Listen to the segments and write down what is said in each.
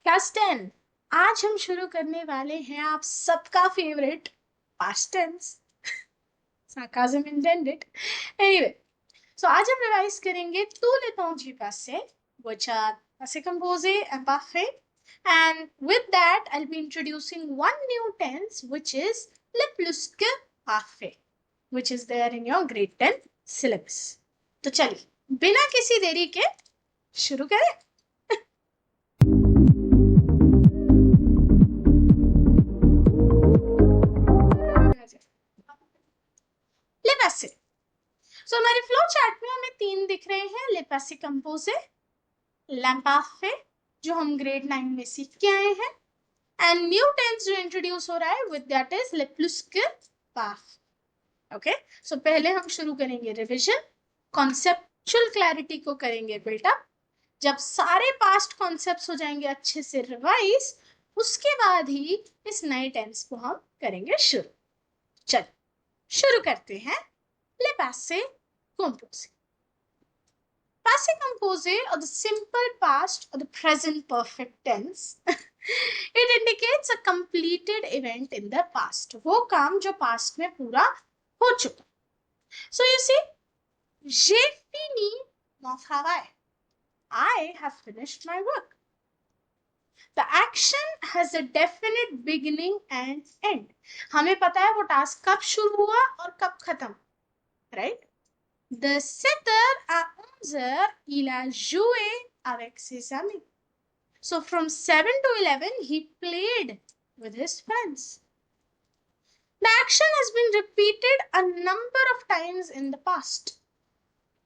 Class 10। आज हम शुरू करने वाले हैं आप सबका favourite past tense. sarcasm intended. Anyway, so आज हम रिवाइज करेंगे tous les temps du passé, which are passé composé and parfait. And with that, I'll be introducing one new tense, which is le plus que parfait, which is there in your grade 10 syllabus. तो चलिए बिना किसी देरी के शुरू करें। ले पैसे। सो हमारे फ्लो चार्ट में हमें 3 दिख रहे हैं, ले पैसे कंपोजे, लैम्पाफे जो हम ग्रेड 9 में सीख के आए हैं, एंड न्यू टेंस जो इंट्रोड्यूस हो रहा है विद दैट इज ले प्लस के पार्फे। ओके, सो पहले हम शुरू करेंगे रिवीजन, कॉन्सेप्चुअल क्लैरिटी को करेंगे बिल्डअप। जब सारे पास्ट कॉन्सेप्ट्स हो जाएंगे अच्छे से रिवाइज, उसके बाद ही इस नए टेंस को हम करेंगे शुरू। चल शुरू करते हैं। Le passé composé. Passé composé, or the simple past or the present perfect tense, it indicates a completed event in the past. वो काम जो past में पूरा हो चुका। So you see, j'ai fini mon travail. I have finished my work. The action has a definite beginning and end. हमें पता है वो टास्क कब शुरू हुआ और कब खत्म, right? De 7h à 11h, il a joué avec ses amis. So from 7 to 11, he played with his friends. The action has been repeated a number of times in the past.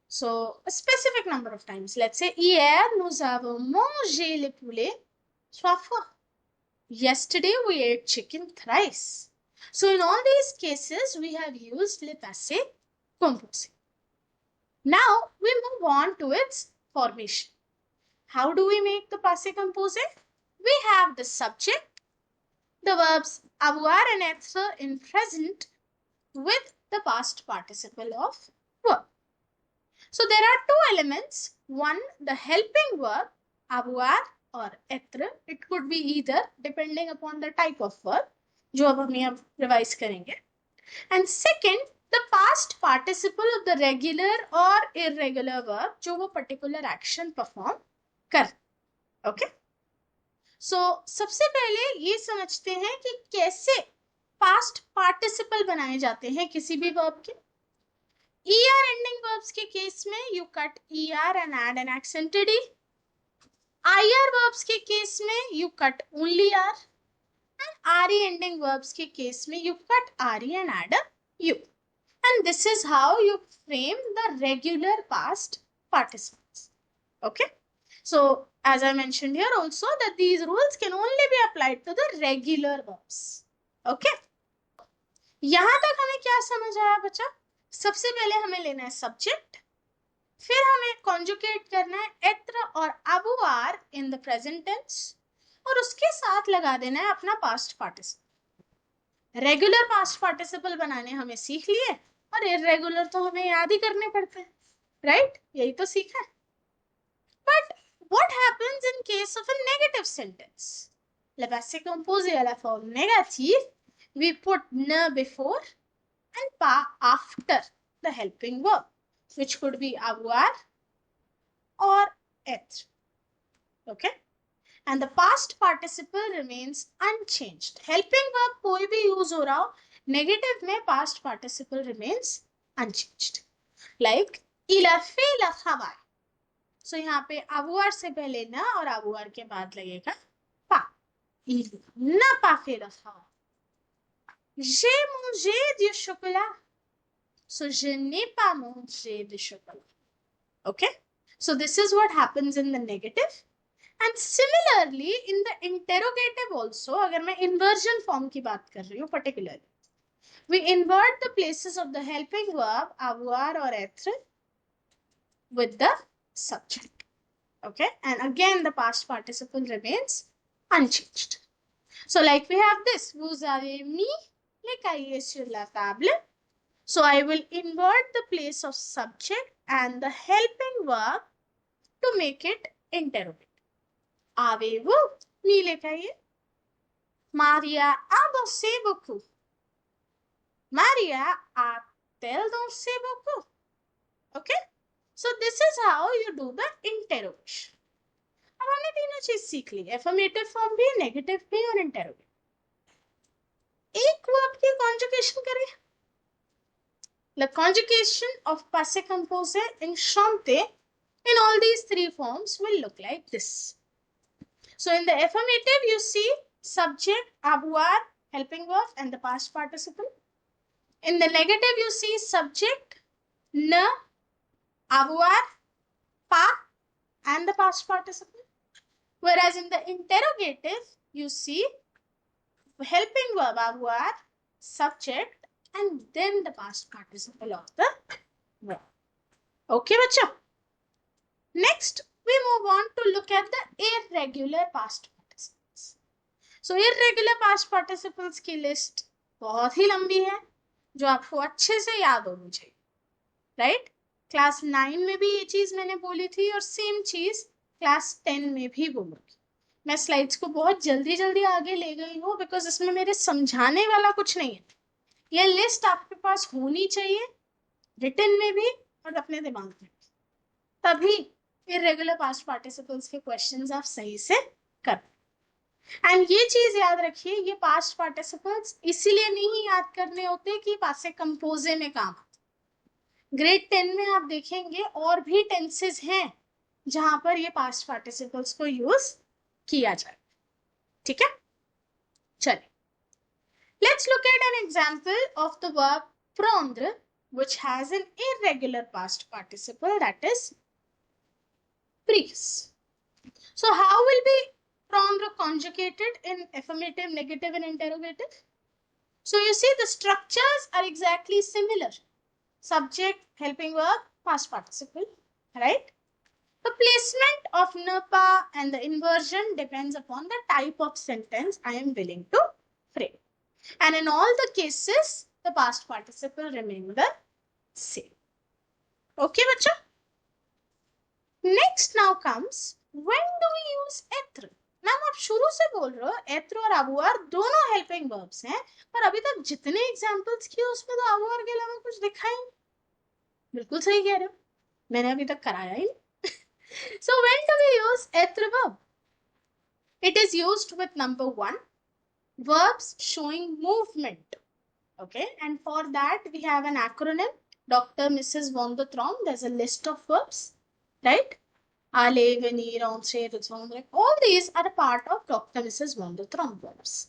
So a specific number of times. Let's say, hier, nous avons mangé le poulet 3 fois. Yesterday, we ate chicken thrice. So in all these cases, we have used le passé composé. Now we move on to its formation. How do we make the passé composé? We have the subject, the verbs avoir and être in present with the past participle of verb. So there are two elements. One, the helping verb avoir or être. It could be either depending upon the type of verb जो अब हम यहाँ revise करेंगे. And second, the past participle of the regular or irregular verb जो वो particular action perform कर। Okay? So सबसे पहले ये समझते हैं कि कैसे past participle बनाए जाते हैं किसी भी verb के। ER ending verbs के केस में you cut ER and add an accented E. IR verbs के केस में you cut only R. And RE ending verbs के केस में you cut RE and add a U. And this is how you frame the regular past participles. Okay. So as I mentioned here also that these rules can only be applied to the regular verbs. Okay. यहाँ तक हमें क्या समझ आया बच्चा? सबसे पहले हमें लेना है सब्जेक्ट, फिर हमें कॉन्जुगेट करना है être और avoir in the present tense, और उसके साथ लगा देना है अपना past participle. Regular past participle बनाने हमें सीख लिए और इरेगुलर तो हमें याद ही करने पड़ते हैं, राइट? यही तो सीखा है. But what happens in case of a negative sentence? Le passé composé à la forme négative, we put ne before and pas after the helping verb, which could be avoir or être. Okay? And the past participle remains unchanged. Helping verb कोई भी use हो रहा हो, negative में past participle remains unchanged. Like il a fait le travail. So यहाँ पे avoir से पहले ना और avoir के बाद लगेगा pas. Il n'a pas fait le travail. J'ai mangé du chocolat. So je n'ai pas mangé de chocolat. Okay? So this is what happens in the negative. And similarly in the interrogative also, अगर मैं inversion form की बात कर रही हूँ particularly, we invert the places of the helping verb avoir or être with the subject. Okay, and again the past participle remains unchanged. So like we have this, vous avez mis les cahiers sur la table. So I will invert the place of subject and the helping verb to make it interrogative. Avez-vous? मी लेके आइए, Maria a doce beaucoup. Maria a tel doce beaucoup. Okay, so this is how you do the interrogation. अब हमने तीनों चीज सीख ली, affirmative form भी, negative भी और इंटेरोगेटिव. एक वर्ब की कॉन्जुगेशन करें. The conjugation of passive composé in chanté in all these three forms will look like this. So in the affirmative you see subject, avoir, helping verb and the past participle. In the negative you see subject, ne, avoir, pas and the past participle. Whereas in the interrogative you see helping verb avoir, subject and then the past participle of the verb. Okay bachcha. Next we move on to look at the irregular past participles. So irregular past participles की list बहुत ही लंबी है जो आपको अच्छे से याद होनी चाहिए, राइट? क्लास 9 में भी ये चीज मैंने बोली थी और सेम चीज क्लास 10 में भी बोलूंगी. मैं स्लाइड्स को बहुत जल्दी जल्दी आगे ले गई हूँ बिकॉज इसमें मेरे समझाने वाला कुछ नहीं है. ये लिस्ट आपके पास होनी चाहिए रिटन में भी और अपने दिमाग में भी, तभी इरेगुलर पास्ट पार्टिसिपल्स के क्वेश्चंस आप सही से कर. एंड ये चीज याद रखिए, ये पास्ट पार्टिसिपल्स इसीलिए नहीं याद करने होते कि पासे कंपोजे में काम. ग्रेड 10 में आप देखेंगे और भी टेंसेस हैं जहां पर ये पास्ट पार्टिसिपल्स को यूज किया जाए. ठीक है, चलिए let's look at an example of the verb prendre which has an irregular past participle, that is pries. So how will be prendre conjugated in affirmative, negative and interrogative? So you see the structures are exactly similar. Subject, helping verb, past participle, right? The placement of ne, pas and the inversion depends upon the type of sentence I am willing to frame. And in all the cases, the past participle remain the same. Okay, bacha? Next now comes, when do we use être? Ma'am आप शुरू से बोल रहे हो एत्र और avoir दोनों helping verbs हैं, पर अभी तक जितने एग्जांपल्स किए उसमें तो avoir के अलावा कुछ दिखा ही नहीं. बिल्कुल सही कह रहे हो, मैंने अभी तक कराया ही नहीं. So when do we use être verb? It is used with number 1, verbs showing movement. Okay, and for that we have an acronym, Dr. Mrs. von der Traum. There's a list of verbs, right? Ale, venir, entre, return, all these are a part of Dr. Mrs. von der Traum verbs.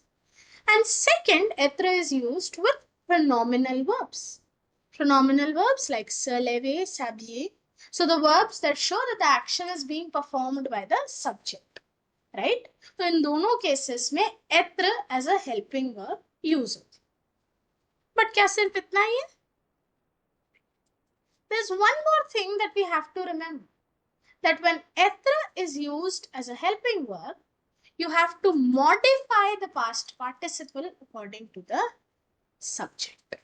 And second, être is used with pronominal verbs. Pronominal verbs like se lever, s'habiller. So the verbs that show that the action is being performed by the subject, right? So in दोनों cases में être as a helping verb use होती. But क्या सिर्फ इतना ही है? There's one more thing that we have to remember, that when être is used as a helping verb, you have to modify the past participle according to the subject.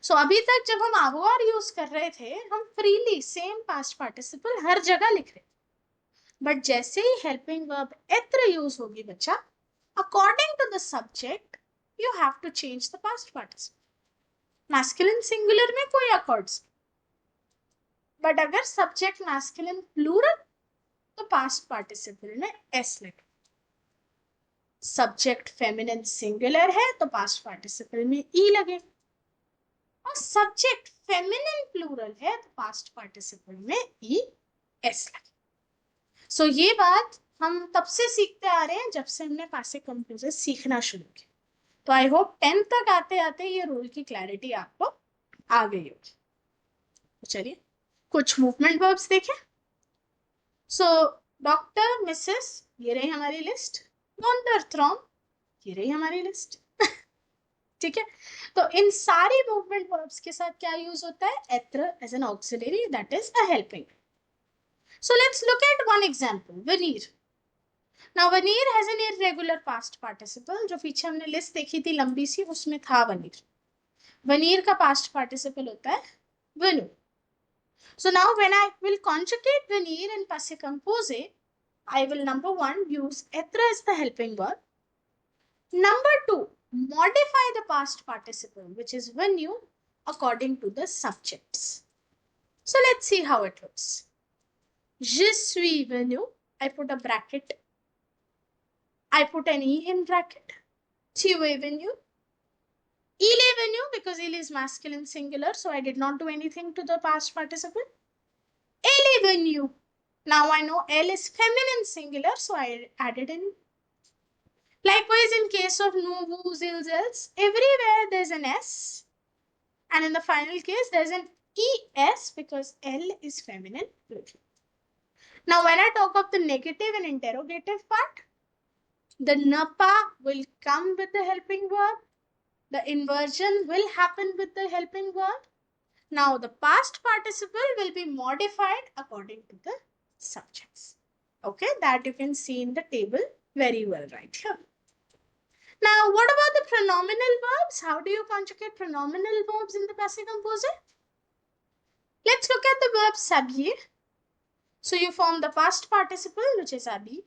So अभी तक जब हम avoir use कर रहे थे, हम freely same past participle हर जगह लिख रहे थे. But जैसे ही helping verb être यूज होगी बच्चा, according to the subject, you have to change the past participle. Masculine singular में कोई accords, but अगर subject masculine plural तो past participle में s लगे. Subject feminine singular है तो past participle में e लगे, और subject feminine plural है तो past participle में e s लगे. So ये बात हम तब से सीखते आ रहे हैं जब से हमने पासे कंपोजे सीखना शुरू किया. तो आई होप 10 तक आते आते ये रूल की क्लैरिटी आपको आ गई होगी. चलिए कुछ मूवमेंट वर्ब्स देखें. सो डॉक्टर, मिसेस, ये रही हमारी लिस्ट. वॉन der Traum, ये रही हमारी लिस्ट. ठीक है, तो इन सारी मूवमेंट वर्ब्स के साथ क्या यूज होता है? être as an auxiliary, that is a helping. So let's look at one example, venir. Now venir has an irregular past participle. जो पीछे हमने लिस्ट देखी थी लंबी सी, उसमें था venir. venir का past participle होता है venu. So now when I will conjugate venir in passé composé, I will number 1 use etre as the helping verb. Number 2, modify the past participle, which is venu, according to the subjects. So let's see how it looks. Je suis venu. I put a bracket. I put an E in bracket. Tu es venu. Il est venu because il is masculine singular, so I did not do anything to the past participle. Elle est venue. Now I know elle is feminine singular, so I added in. Likewise, in case of nous, vous, ils, elles, everywhere there's an S. And in the final case, there's an ES because L is feminine. Now, when I talk of the negative and interrogative part, the napa will come with the helping verb. The inversion will happen with the helping verb. Now, the past participle will be modified according to the subjects. Okay, that you can see in the table very well right here. Now, what about the pronominal verbs? How do you conjugate pronominal verbs in the passé composé? Let's look at the verb s'habiller. So, you form the past participle, which is habiller,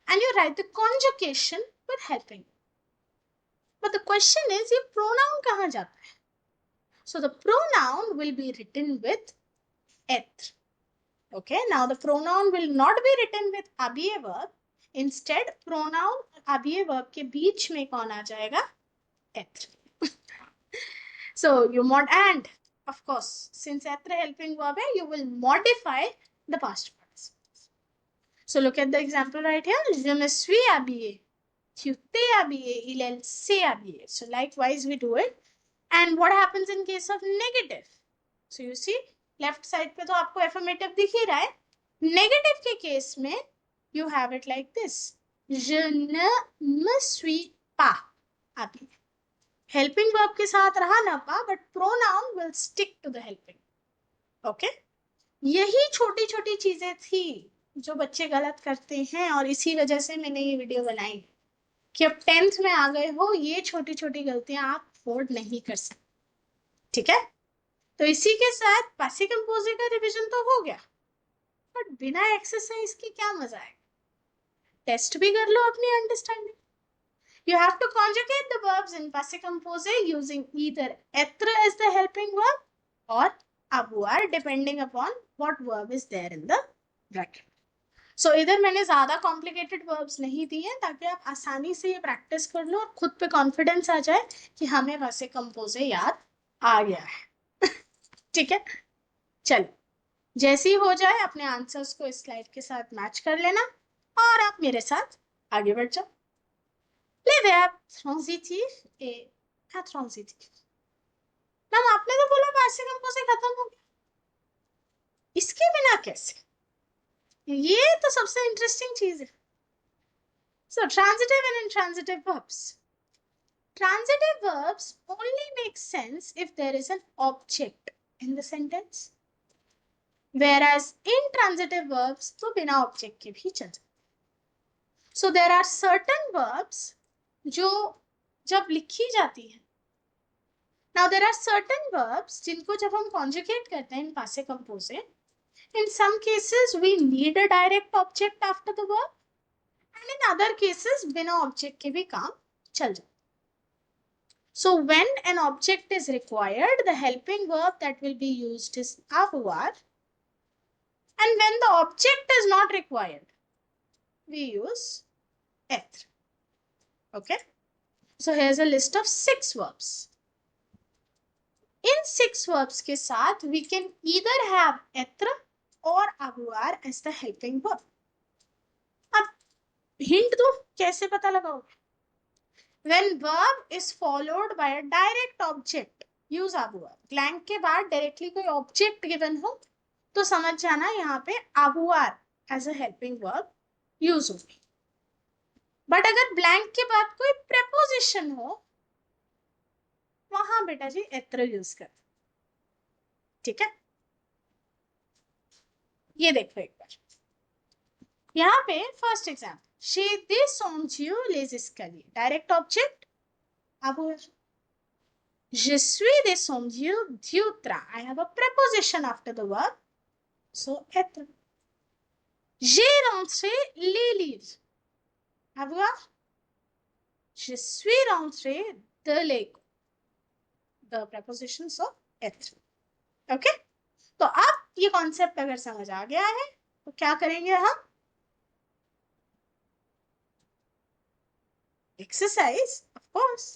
and you write the conjugation with helping. But the question is, ये pronoun कहाँ जाता है? So, the pronoun will be written with être. Okay, now the pronoun will not be written with habiller verb. Instead, pronoun habiller verb के बीच में कौन आ जाएगा? être. So, you mod and, of course, since être helping verb hai, you will modify the past participles. So, look at the example right here. Je me suis habillé. Tu t'es habillé. Il s'est habillé. So, likewise, we do it. And what happens in case of negative? So, you see, left side पे तो आपको affirmative दिख ही रहा है. Negative के case में, you have it like this. Je ne me suis pas habillé. Helping verb के साथ रहा ना पा, but pronoun will stick to the helping. Okay? यही छोटी छोटी चीजें थी जो बच्चे गलत करते हैं और इसी वजह से मैंने ये वीडियो बनाई कि अब 10th में आ गए हो, ये छोटी छोटी गलतियां आप अफोर्ड नहीं कर सकते. ठीक है, तो इसी के साथ पासे कंपोजे का रिवीजन तो हो गया, बट बिना एक्सरसाइज की क्या मजा है. टेस्ट भी कर लो अपनी understanding. You have to conjugate the verbs in passé composé using either être as the helping verb or avoir, depending upon what verb is there in the bracket. So, इधर मैंने ज़्यादा complicated verbs नहीं दिए ताकि आप आसानी से ये practice कर लो और खुद पे confidence आ जाए कि हमें passé composé याद आ गया है. ठीक है, चलो, जैसे ही हो जाए अपने आंसर्स को इस स्लाइड के साथ मैच कर लेना और आप मेरे साथ आगे बढ़ जाओ. Les verbes transitifs et intransitifs. Ma'am आपने तो बोला passé composé खत्म हो गया, इसके बिना कैसे? ये तो सबसे इंटरेस्टिंग चीज है. So, transitive and intransitive verbs. Transitive verbs only make sense if there is an object in the sentence, whereas intransitive verbs तो बिना object के भी चल सकते. So, there are certain verbs जो जब लिखी जाती है. Now, there are certain verbs जिनको जब हम conjugate करते हैं in passé composé, in some cases we need a direct object after the verb, and in other cases बिना object के भी काम चल जाता. So, when an object is required, the helping verb that will be used is avoir, and when the object is not required, we use être. Okay? So, here's a list of 6 verbs. In 6 verbs के साथ, we can either have être or avoir as the helping verb. अब hint दो, कैसे पता लगाओगे? When verb is followed by a direct object, use avoir. Blank के बाद directly कोई object given हो, तो समझ जाना यहाँ पे avoir as a helping verb use होगी. But अगर blank के बाद कोई preposition हो, वहां बेटा जी être यूज कर. ठीक है, ये देखो एक बार यहाँ पे first example, she descendu les escaliers. Direct object avoir. Je suis descendu du train. I have a preposition after the verb, so être. J'ai rentré les livres. À voir. Je suis rentré de l'école. The prepositions of être. Okay? तो अब ये concept अगर समझ आ गया है तो क्या करेंगे हम? Exercise, of course.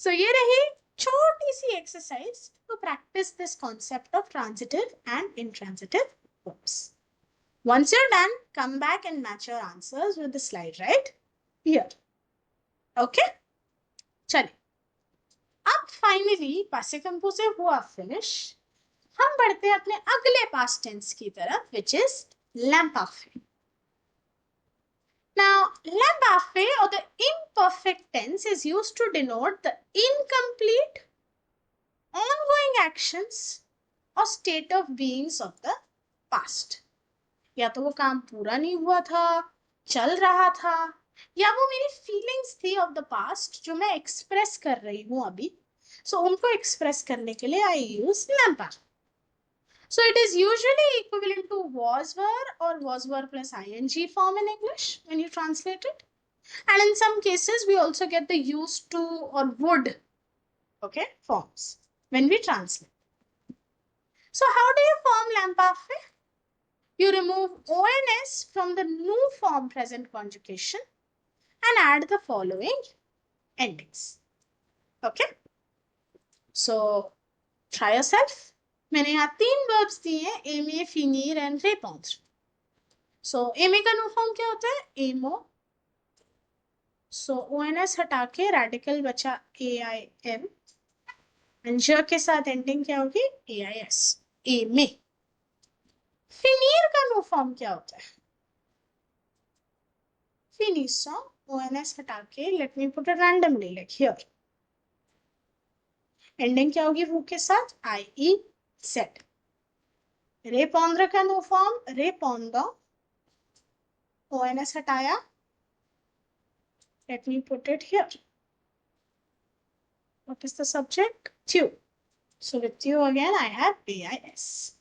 सो ये रही छोटी सी exercise to practice this concept of transitive and intransitive verbs. Once you're done, come back and match your answers with the slide right here. Okay? चलिए, अब फाइनली पास्ट कंपोजिव हुआ फिनिश. हम बढ़ते हैं अपने अगले पास्ट टेंस की तरफ, which is l'imparfait. Now, l'imparfait or the imperfect tense is used to denote the incomplete, ongoing actions or state of beings of the past. या तो वो काम पूरा नहीं हुआ था, चल रहा था, या वो मेरी फीलिंग्स थी ऑफ द पास्ट जो मैं एक्सप्रेस कर रही हूँ अभी. सो उनको एक्सप्रेस करने के लिए आई use l'imparfait. So it is usually equivalent to was-were or was-were plus ing form in English when you translate it. And in some cases, we also get the used to or would, okay, forms when we translate. So how do you form l'imparfait? You remove ONS from the new form present conjugation and add the following endings. Okay? So try yourself. मैंने यहाँ 3 verbs दिए हैं, aimer, finir and répondre. So aimer का new form क्या होता है? aimo. So ONS हटा के radical बचा AIM and j के साथ ending क्या होगी? AIS. aimer. finir का न्यू फॉर्म क्या होता है? finissant. ONS हटा के let me put it randomly like here. ending क्या होगी वो के साथ? IE Z. répondre का न्यू फॉर्म répondant. ONS हटाया. Let me put it here. What is the subject? You. So with you again, I have AIS.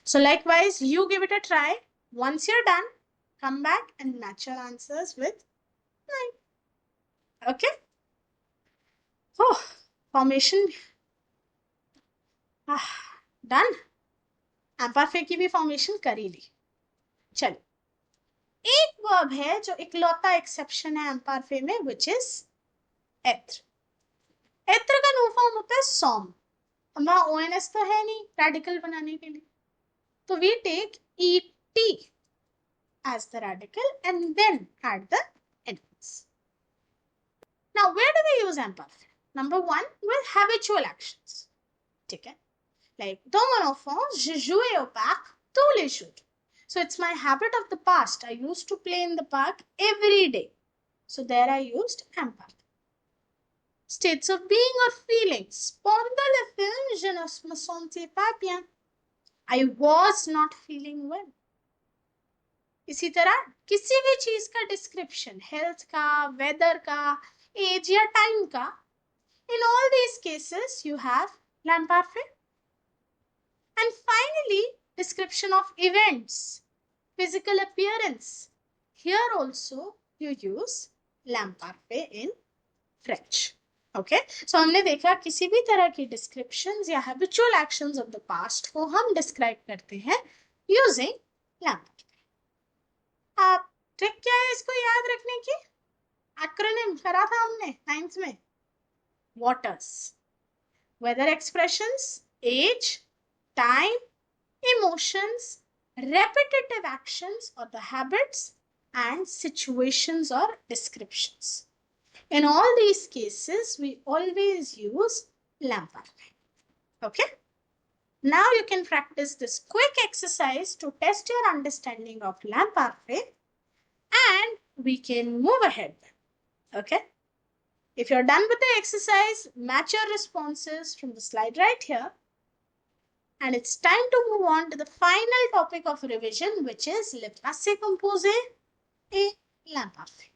So likewise, you give it a try. Once you're done, come back and match your answers with 9. Okay? Oh, formation. Done. imperfect की भी formation कर ही ली. चलो. एक verb है जो इकलौता exception है imperfect में, which is être. être का नो फॉर्म होता है som. वहां ONS तो है नहीं radical बनाने के लिए. So we take ET as the radical and then add the endings. Now, where do we use imperfect? Number 1, with habitual actions. Okay? Like, dans mon enfance, je jouais au parc tous les jours. So it's my habit of the past. I used to play in the park every day. So there I used imperfect. States of being or feelings. Pendant le film, je ne me sentais pas bien. I was not feeling well. इसी तरह किसी भी चीज का description, health का, weather का, as या time का, in all these cases you have l'imparfait. And finally, description of events, physical appearance. Here also you use l'imparfait in French. Okay? So हमने देखा किसी भी तरह की descriptions या habitual actions of the past को हम describe करते हैं using l'imparfait. आप ट्रिक क्या है इसको याद रखने की? एक्रोनिम करा था हमने 9th में. Waters, weather expressions, age, time, emotions, repetitive actions or the habits, and situations or descriptions. In all these cases, we always use l'imparfait. Okay? Now you can practice this quick exercise to test your understanding of l'imparfait and we can move ahead. Okay? If you're done with the exercise, match your responses from the slide right here. And it's time to move on to the final topic of revision, which is le passé composé et l'imparfait.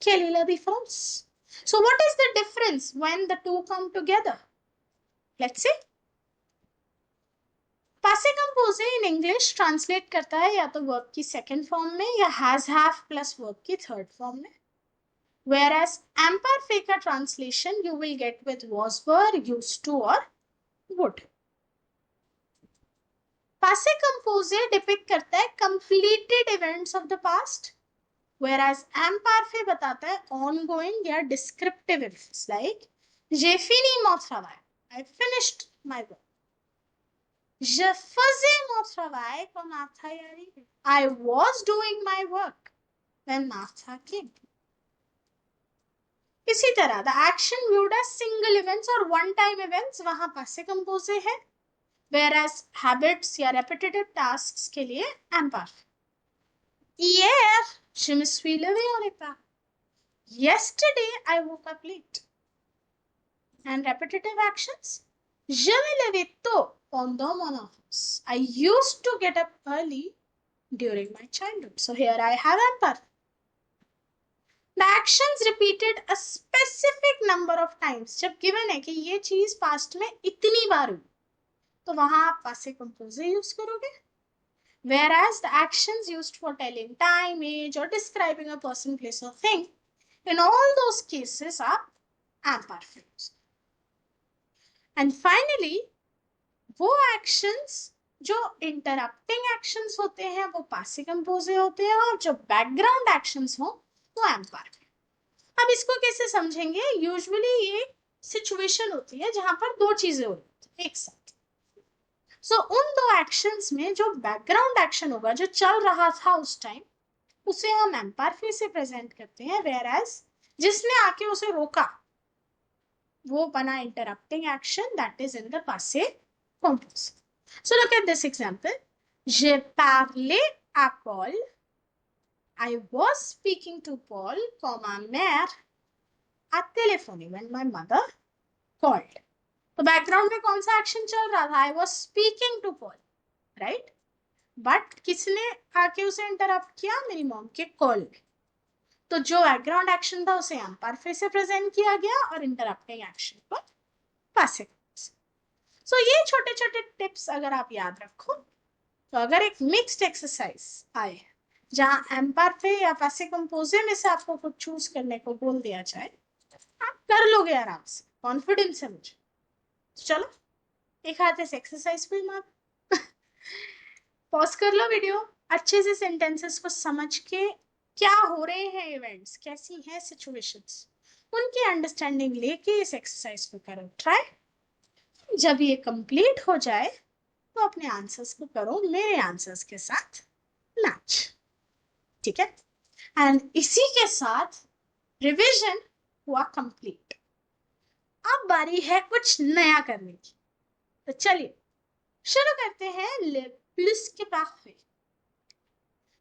Quelle est la différence? So what is the difference when the two come together? Let's see. पासे कंपोजे in English translate करता है या तो verb की second form में या has have plus verb की third form में. Whereas imperfect का translation you will get with was, were, used to or would. Passive composé depict करता है completed events of the past, whereas imperfect बताता है ongoing या descriptive events like j'ai fini mon travail, I finished my work. Je faisais mon travail quand Martha est arrivée. I was doing my work when Martha came. इसी तरह the action viewed as single events और one time events वहां पासे कंपोजे है, whereas habits या repetitive tasks के लिए imperfect. Hier, je me suis levé en retard. Yesterday, I woke up late. And repetitive actions, je me levais tôt pendant mon enfance. I used to get up early during my childhood. So here I have imperfect. The actions repeated a specific number of times. जब given है कि ये चीज past में इतनी बार हुई तो वहां आप passive composé यूज करोगे. Whereas the actions used for telling time, age or describing a person, place or thing, in all those cases are imperfect. And finally, वो actions जो interrupting actions होते हैं वो passive composé होते हैं और जो background actions हो वो imperfect. अब इसको कैसे समझेंगे. यूजुअली ये सिचुएशन होती है जहां पर दो चीजें होती हैं एक साथ. सो उन दो एक्शंस में जो बैकग्राउंड एक्शन होगा जो चल रहा था उस टाइम उसे हम एम्पार्फी से प्रेजेंट करते हैं, वेयर एज जिसने आके उसे रोका वो बना interrupting action, that is in the पासे कंपोज. So look at this example. J'ai parlé à Paul. I was speaking to Paul quand ma mère a téléphoné, when my mother called. तो बैकग्राउंड में कौन सा एक्शन चल रहा था. I was speaking to Paul, right? But किसने आके उसे इंटरप्ट किया. मेरी मॉम के कॉल में. तो जो बैकग्राउंड एक्शन था उसे imperfect से प्रेजेंट किया गया और इंटरप्टिंग एक्शन को पासिव. सो ये छोटे छोटे टिप्स अगर आप याद रखो तो अगर एक मिक्स्ड एक्सरसाइज आए जहां imperfect या passive कंपोजे में से आपको कुछ चूज करने को बोल दिया जाए आप कर लोगे आराम से, कॉन्फिडेंस है मुझे. चलो एक हाथ से एक्सरसाइज भी मार. पॉज कर लो वीडियो, अच्छे से सेंटेंसेस को समझ के क्या हो रहे हैं इवेंट्स, कैसी हैं सिचुएशंस, उनकी अंडरस्टैंडिंग लेके इस एक्सरसाइज को करो ट्राई. जब ये कंप्लीट हो जाए तो अपने आंसर्स को करो मेरे आंसर्स के साथ मैच. ठीक है. एंड इसी के साथ रिवीजन हुआ कंप्लीट. अब बारी है कुछ नया करने की. तो चलिए शुरू करते हैं. ले प्लस के पार्फे.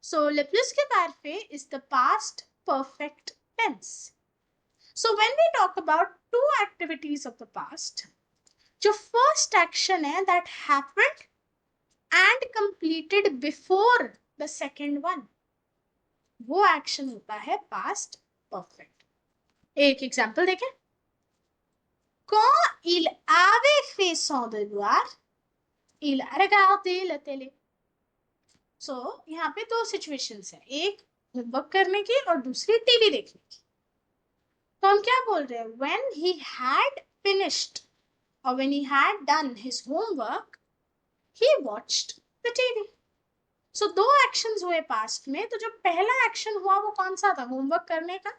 सो ले प्लस के पार्फे is the past perfect tense. So when we talk about two activities of the past, जो फर्स्ट एक्शन है that happened and completed before the second one, वो एक्शन होता है पास्ट परफेक्ट. एक एग्जांपल देखें. Quand il avait fait son devoir, il a regardé la télé. So, यहाँ पे दो सिचुएशंस है, एक होमवर्क करने की और दूसरी टीवी देखने की. तो हम क्या बोल रहे हैं. When he had finished or when he had done his homework, he watched the TV. So दो एक्शंस हुए पास्ट में. तो जो पहला एक्शन हुआ वो कौन सा था. होमवर्क करने का.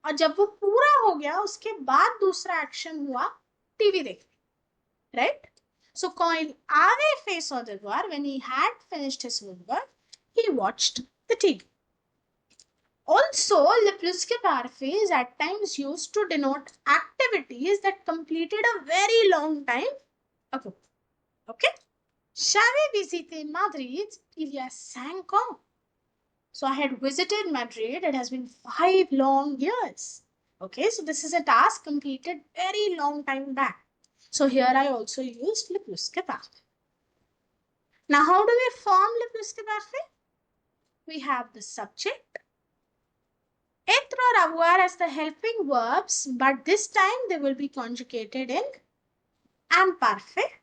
और जब वो पूरा हो गया उसके बाद दूसरा एक्शन हुआ टीवी देखने. Right. So quand il avait fait son devoir, when he had finished his homework, he watched the TV. Also, le plus que parfait is at times used to denote activities that completed a very long time ago. Okay? J'avais visité Madrid il y a 5 ans. So I had visited Madrid. It has been 5 long years. Okay, so this is a task completed very long time back. So here I also used le plus que parfait. Now how do we form le plus que parfait? We have the subject, être or avoir as the helping verbs, but this time they will be conjugated in imperfect.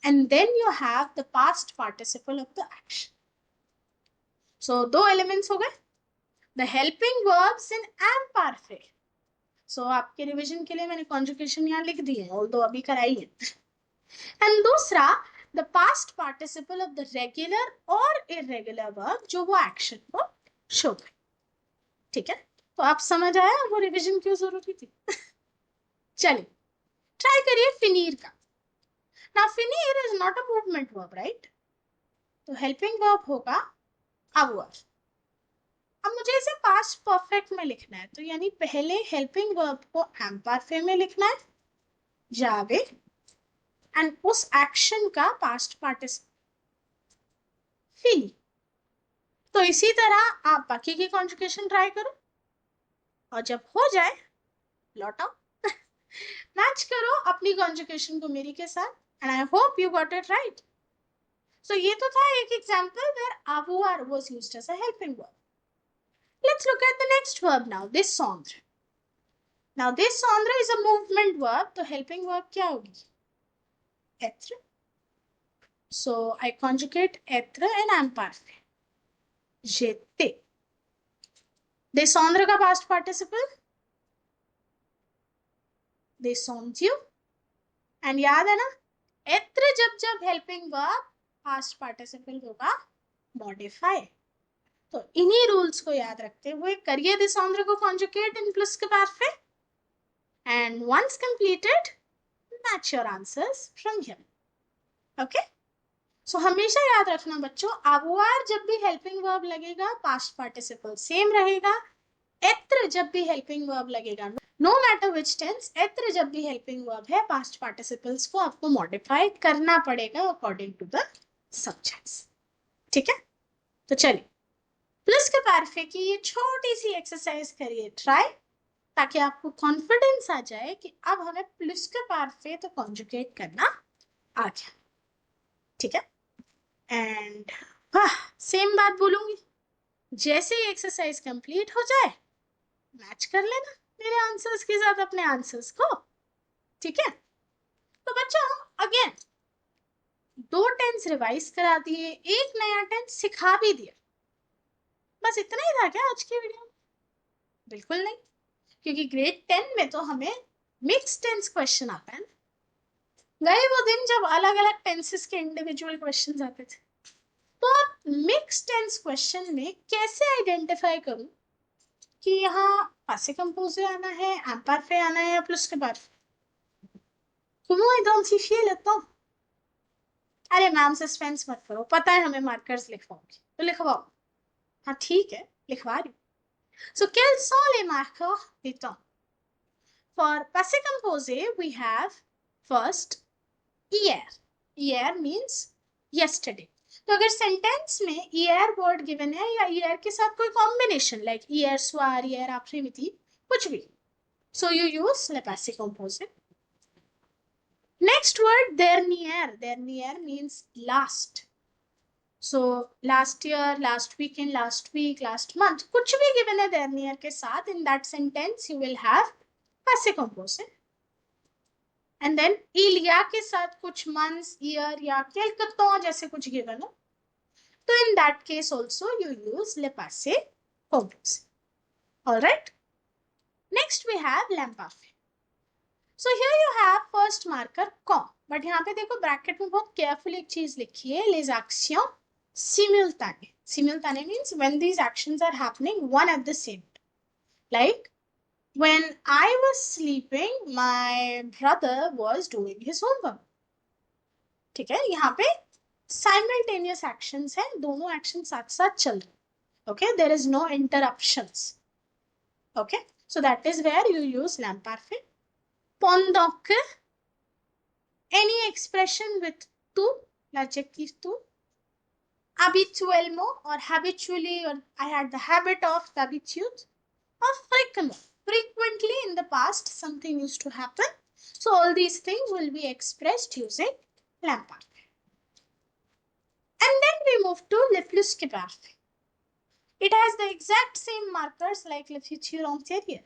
and then you have the past participle of the action. So 2 elements हो गए. The helping verbs in imperfect. So आपके revision के लिए मैंने conjugation यहाँ लिख दी है, although अभी कराई है. And दूसरा the past participle of the regular or irregular verb जो वो action को show करे. ठीक है, तो आप समझ आया वो रिविजन क्यों जरूरी थी. चलिए ट्राई करिए फिनीर का. Now finir is not a movement verb, right? तो helping verb होगा avoir. अब मुझे इसे past perfect में लिखना है, तो यानी पहले helping verb को imperfect में लिखना है, जावे, and उस action का past participle finir. तो इसी तरह आप बाकी की conjugation ट्राई करो और जब हो जाए लौट आओ. मैच करो अपनी conjugation को मेरी के साथ, and I hope you got it right. So ये तो था एक example where avoir was used as a helping verb. Let's look at the next verb now, descendre. Now descendre is a movement verb, तो helping verb क्या होगी? Être. So I conjugate être and imparfait. J'étais. Descendre का past participle? Descendu. And याद है ना? être जब helping verb past participle होगा modify. तो इन्हीं रूल्स को याद रखते हुए करिए descendre को conjugate in pluscuperfect. And once completed, match your answers from here. Okay? So हमेशा याद रखना बच्चों, avoir जब भी helping verb लगेगा past participle same रहेगा. être जब भी helping verb लगेगा, no matter which tense, être जब भी helping verb है past participles को आपको modify करना पड़ेगा according to the subjects. ठीक है, तो चलिए pluscuperfect की ये छोटी सी एक्सरसाइज करिए ट्राई, ताकि आपको कॉन्फिडेंस आ जाए कि अब हमें pluscuperfect तो कॉन्जुगेट करना आ गया. ठीक है, एंड सेम बात बोलूंगी, जैसे ही एक्सरसाइज कंप्लीट हो जाए मैच कर लेना मेरे आंसर्स के साथ अपने आंसर्स को. ठीक है, तो बच्चों अगेन 2 टेंस रिवाइज करा दिए, एक नया टेंस सिखा भी दिया. बस इतना ही था क्या आज की वीडियो में? बिल्कुल नहीं, क्योंकि ग्रेड 10 में तो हमें मिक्स टेंस क्वेश्चन आता है. गए वो दिन जब अलग अलग टेंसेस के इंडिविजुअल क्वेश्चंस आते थे. तो आप मिक्स टेंस क्वेश्चन में कैसे आइडेंटिफाई करूं कि यहाँ पासे कंपोजे आना है, imparfait आना है या pluscuperfect? comment identifier le temps? अरे मैम सस्पेंस मत करो, पता है हमें मार्कर्स लिखवाओगे तो लिखवाओ. हाँ ठीक है, लिखवा रही. So quels sont les marqueurs du temps? For passé composé we have first hier. Hier means yesterday. तो अगर सेंटेंस में hier वर्ड गिवन है या hier के साथ कोई combination like hier soir, hier après-midi, कुछ भी, so you use le passé composé. Next word dernier. Dernier means last. So last year, last weekend, last week, last month, कुछ भी given है dernier के साथ, in that sentence you will have passé composé. And then il y a के साथ कुछ months, year या quelque temps जैसे कुछ given हो, तो in that case also you use le passé composé. All right. Next we have l'imparfait. So here you have first marker quand, but यहाँ पे देखो ब्रैकेट में बहुत केयरफुली एक चीज लिखी है, les actions simultanées. Simultanées means when these actions are happening one at the same time. Like when I was sleeping, my brother was doing his homework. ठीक है, यहाँ पे simultaneous actions हैं, दोनों actions साथ साथ चल रहे. Okay, there is no interruptions. Okay, so that is where you use l'imparfait. Pendant que, any expression with tout, l'adjectif tout, habituellement or habitually, or I had the habit of, d'habitude, or fréquemment. Frequently in the past something used to happen. So all these things will be expressed using l'imparfait. And then we move to le pluscuperfect. It has the exact same markers like le futur antérieur.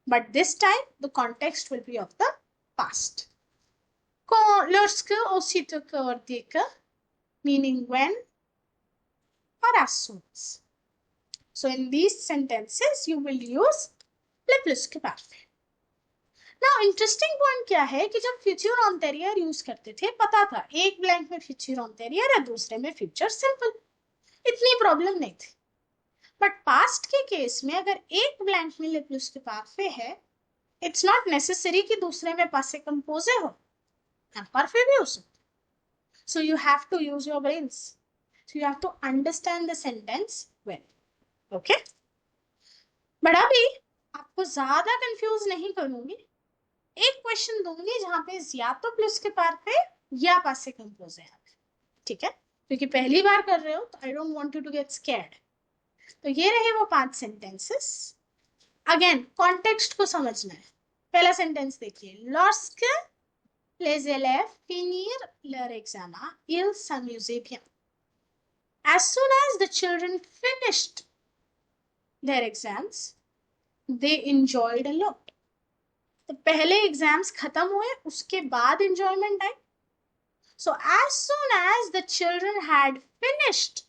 But this time the context will be of the past. lorsque, aussitôt que और dès que, meaning when or as soon as. So in these sentences you will use le plus que parfait. Now interesting point क्या है कि जब future antérieur use करते थे पता था एक ब्लैंक में future antérieur है दूसरे में future simple, इतनी प्रॉब्लम नहीं थी. बट पास्ट के केस में अगर एक ब्लैंक में le plus que parfait है, इट्स नॉट नेसेसरी कि दूसरे में पासे कंपोजे हो, परफेक्ट भी हो सकता. So you have to use your brains. So you have to understand the sentence well. Okay? But अभी आपको ज्यादा कंफ्यूज नहीं करूंगी. एक क्वेश्चन दूंगी जहां पे या तो प्लस के पार पे या पासे कंपोज है. ठीक है, क्योंकि पहली बार कर रहे हो तो I don't want you to get scared. तो ये रहे वो 5 सेंटेंसेस. अगेन कॉन्टेक्स्ट को समझना है. पहला सेंटेंस देखिए, lorsque les élèves finirent leur examen, ils s'amusaient bien. As soon as the children finished their exams, they enjoyed a lot. तो पहले एग्जाम्स खत्म हुए उसके बाद enjoyment I. So as soon as the children had finished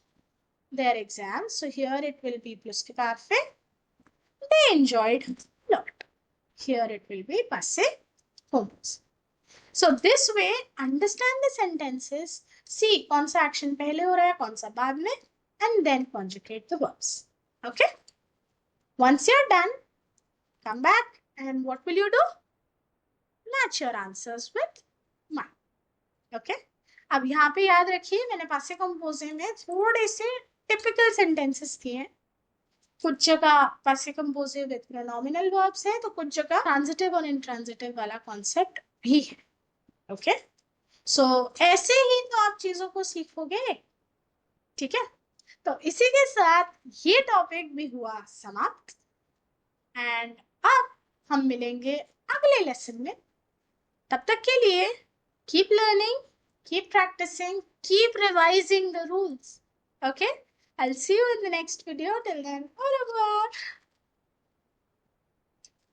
their exams, so here it will be plus के parfait, they enjoyed a lot. Here it will be passé compose. So this way understand the sentences, see कौन सा action पहले हो रहा है कौन सा बाद में, and then conjugate the verbs. Okay? Once you're done, come back and what will you do? Match your answers with mine. Okay? अब यहाँ पे याद रखिए मैंने पासे कंपोजे में थोड़े से टिपिकल सेंटेंसेस दिए हैं. कुछ जगह पासे कंपोजे विद प्रोनोमिनल वर्ब्स है तो कुछ जगह ट्रांजिटिव और इंट्रांजिटिव वाला कॉन्सेप्ट भी है. ओके, सो ऐसे ही तो आप चीजों को सीखोगे. ठीक है, तो इसी के साथ ये टॉपिक भी हुआ समाप्त. एंड अब हम मिलेंगे अगले लेसन में. तब तक के लिए keep learning, keep practicing, keep revising the rules. Okay, I'll see you in the next video. Till then, au revoir.